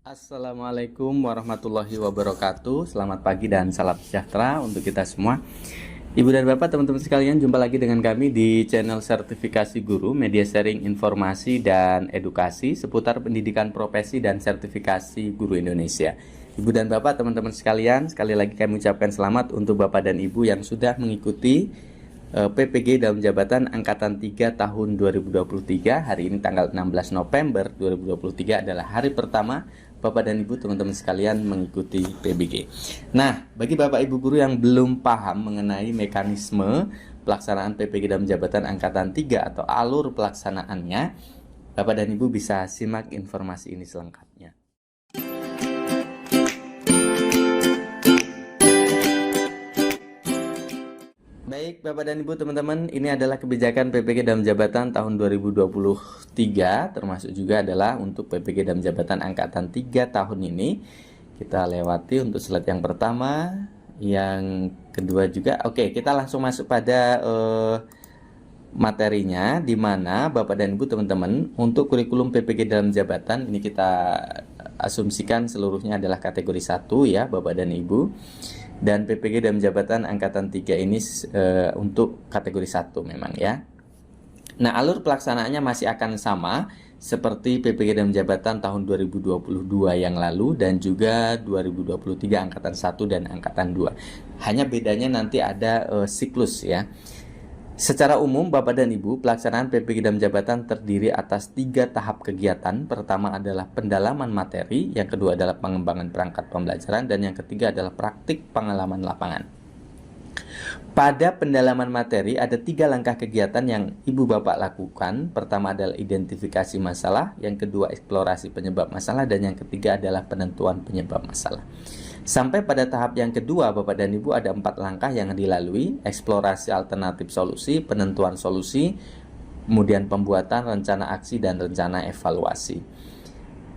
Assalamualaikum warahmatullahi wabarakatuh. Selamat pagi dan salam sejahtera untuk kita semua. Ibu dan Bapak, teman-teman sekalian, jumpa lagi dengan kami di channel Sertifikasi Guru, media sharing informasi dan edukasi seputar pendidikan profesi dan sertifikasi guru Indonesia. Ibu dan Bapak, teman-teman sekalian, sekali lagi kami ucapkan selamat untuk Bapak dan Ibu yang sudah mengikuti PPG dalam jabatan Angkatan 3 tahun 2023. Hari ini tanggal 16 November 2023 adalah hari pertama Bapak dan Ibu, teman-teman sekalian mengikuti PBG. Nah, bagi Bapak Ibu guru yang belum paham mengenai mekanisme pelaksanaan PPG dalam jabatan Angkatan 3 atau alur pelaksanaannya, Bapak dan Ibu bisa simak informasi ini selengkapnya. Baik Bapak dan Ibu, teman-teman, ini adalah kebijakan PPG dalam jabatan tahun 2023, termasuk juga adalah untuk PPG dalam jabatan Angkatan 3 tahun ini. Kita lewati untuk slide yang pertama, yang kedua juga. Oke, kita langsung masuk pada materinya, di mana Bapak dan Ibu, teman-teman, untuk kurikulum PPG dalam jabatan ini kita asumsikan seluruhnya adalah kategori 1 ya Bapak dan Ibu. Dan PPG dalam jabatan Angkatan 3 ini untuk kategori 1 memang ya. Nah, alur pelaksanaannya masih akan sama seperti PPG dalam jabatan tahun 2022 yang lalu dan juga 2023 Angkatan 1 dan Angkatan 2. Hanya bedanya nanti ada siklus ya. Secara umum, Bapak dan Ibu, pelaksanaan PPG dalam jabatan terdiri atas 3 tahap kegiatan. Pertama adalah pendalaman materi, yang kedua adalah pengembangan perangkat pembelajaran, dan yang ketiga adalah praktik pengalaman lapangan. Pada pendalaman materi, ada 3 langkah kegiatan yang Ibu Bapak lakukan. Pertama adalah identifikasi masalah, yang kedua eksplorasi penyebab masalah, dan yang ketiga adalah penentuan penyebab masalah. Sampai pada tahap yang kedua, Bapak dan Ibu, ada 4 langkah yang dilalui: eksplorasi alternatif solusi, penentuan solusi, kemudian pembuatan rencana aksi dan rencana evaluasi.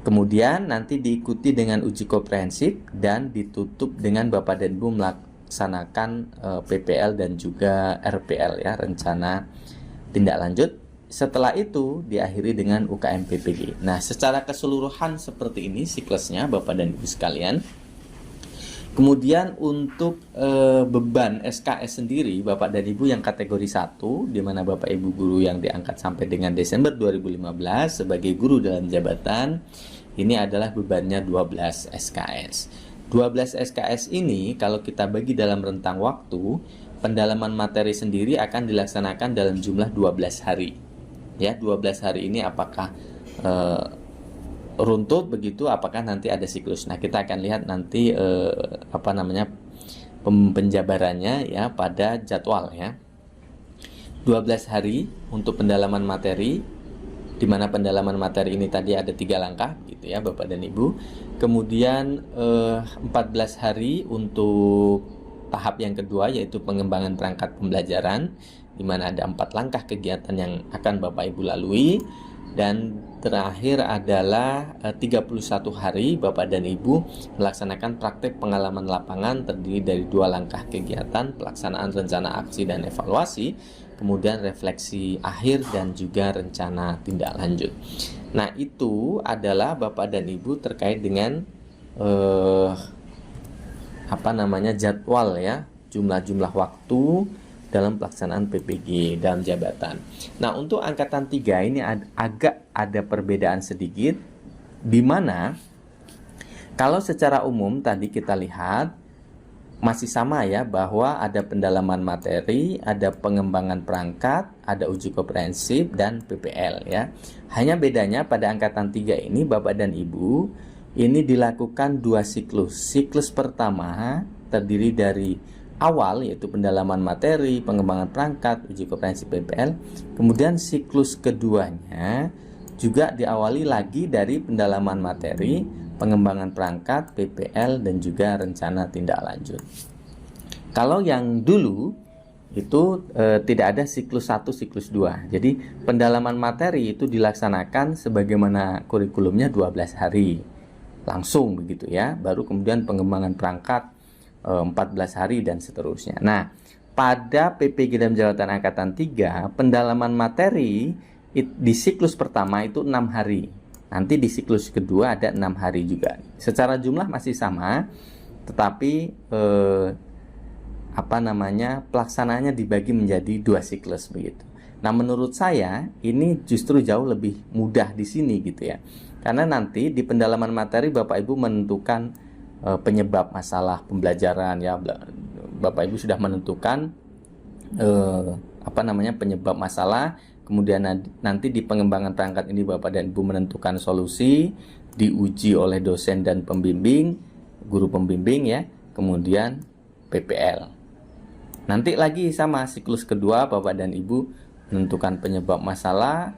Kemudian nanti diikuti dengan uji komprehensif dan ditutup dengan Bapak dan Ibu melaksanakan PPL dan juga RPL ya, rencana tindak lanjut. Setelah itu diakhiri dengan UKM PPG. Nah, secara keseluruhan seperti ini siklusnya Bapak dan Ibu sekalian. Kemudian untuk beban SKS sendiri, Bapak dan Ibu yang kategori 1, di mana Bapak Ibu guru yang diangkat sampai dengan Desember 2015 sebagai guru dalam jabatan, ini adalah bebannya 12 SKS. 12 SKS ini kalau kita bagi dalam rentang waktu, pendalaman materi sendiri akan dilaksanakan dalam jumlah 12 hari. Ya, 12 hari ini apakah runtut begitu, apakah nanti ada siklus. Nah, kita akan lihat nanti penjabarannya ya pada jadwal ya. 12 hari untuk pendalaman materi, di mana pendalaman materi ini tadi ada 3 langkah gitu ya Bapak dan Ibu. Kemudian 14 hari untuk tahap yang kedua, yaitu pengembangan perangkat pembelajaran, di mana ada 4 langkah kegiatan yang akan Bapak Ibu lalui. Dan terakhir adalah 31 hari Bapak dan Ibu melaksanakan praktek pengalaman lapangan, terdiri dari 2 langkah kegiatan: pelaksanaan rencana aksi dan evaluasi, kemudian refleksi akhir dan juga rencana tindak lanjut. Nah, itu adalah Bapak dan Ibu terkait dengan jadwal ya, jumlah waktu dalam pelaksanaan PPG dalam jabatan. Nah, untuk Angkatan 3 ini agak ada perbedaan sedikit, di mana kalau secara umum tadi kita lihat masih sama ya, bahwa ada pendalaman materi, ada pengembangan perangkat, ada uji komprehensif dan PPL ya. Hanya bedanya pada Angkatan 3 ini Bapak dan Ibu, ini dilakukan 2 siklus. Siklus pertama terdiri dari awal, yaitu pendalaman materi, pengembangan perangkat, uji komprehensif, PPL. Kemudian siklus keduanya juga diawali lagi dari pendalaman materi, pengembangan perangkat, PPL, dan juga rencana tindak lanjut. Kalau yang dulu itu tidak ada siklus 1, siklus 2. Jadi pendalaman materi itu dilaksanakan sebagaimana kurikulumnya 12 hari langsung begitu ya. Baru kemudian pengembangan perangkat 14 hari dan seterusnya. Nah, pada PPG dalam jabatan Angkatan 3, pendalaman materi di siklus pertama itu 6 hari. Nanti di siklus kedua ada 6 hari juga. Secara jumlah masih sama, tetapi pelaksanaannya dibagi menjadi 2 siklus begitu. Nah, menurut saya ini justru jauh lebih mudah di sini gitu ya. Karena nanti di pendalaman materi Bapak Ibu menentukan penyebab masalah pembelajaran ya. Bapak Ibu sudah menentukan penyebab masalah, kemudian nanti di pengembangan perangkat ini Bapak dan Ibu menentukan solusi, diuji oleh dosen dan pembimbing, guru pembimbing ya, kemudian PPL. Nanti lagi sama siklus kedua Bapak dan Ibu menentukan penyebab masalah,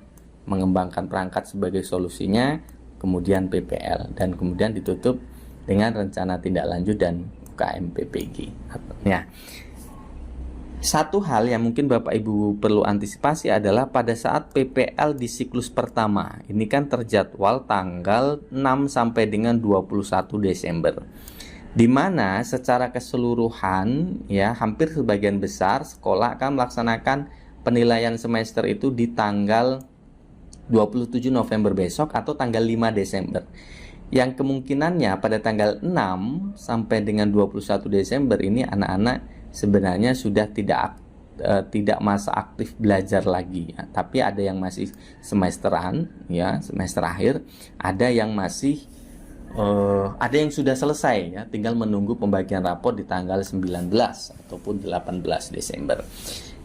mengembangkan perangkat sebagai solusinya, kemudian PPL, dan kemudian ditutup dengan rencana tindak lanjut dan UKM PPG. Ya. Satu hal yang mungkin Bapak Ibu perlu antisipasi adalah pada saat PPL di siklus pertama, ini kan terjadwal tanggal 6 sampai dengan 21 Desember. Di mana secara keseluruhan ya hampir sebagian besar sekolah akan melaksanakan penilaian semester itu di tanggal 27 November besok atau tanggal 5 Desember. Yang kemungkinannya pada tanggal 6 sampai dengan 21 Desember ini anak-anak sebenarnya sudah tidak masa aktif belajar lagi ya. Tapi ada yang masih semesteran ya, semester akhir, ada yang masih ada yang sudah selesai ya, tinggal menunggu pembagian rapor di tanggal 19 ataupun 18 Desember.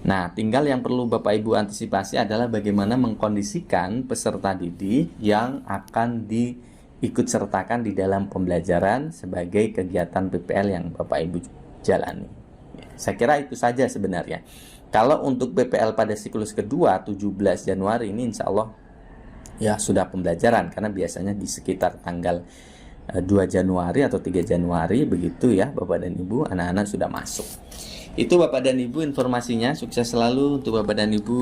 Nah, tinggal yang perlu Bapak Ibu antisipasi adalah bagaimana mengkondisikan peserta didik yang akan diikut sertakan di dalam pembelajaran sebagai kegiatan PPL yang Bapak Ibu jalani. Saya kira itu saja sebenarnya. Kalau untuk PPL pada siklus kedua 17 Januari ini insya Allah ya sudah pembelajaran, karena biasanya di sekitar tanggal 2 Januari atau 3 Januari begitu ya Bapak dan Ibu, anak-anak sudah masuk. Itu Bapak dan Ibu informasinya. Sukses selalu untuk Bapak dan Ibu.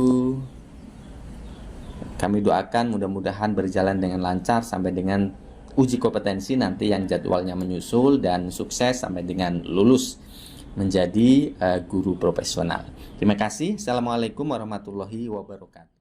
Kami doakan mudah-mudahan berjalan dengan lancar sampai dengan uji kompetensi nanti yang jadwalnya menyusul, dan sukses sampai dengan lulus menjadi guru profesional. Terima kasih. Assalamualaikum warahmatullahi wabarakatuh.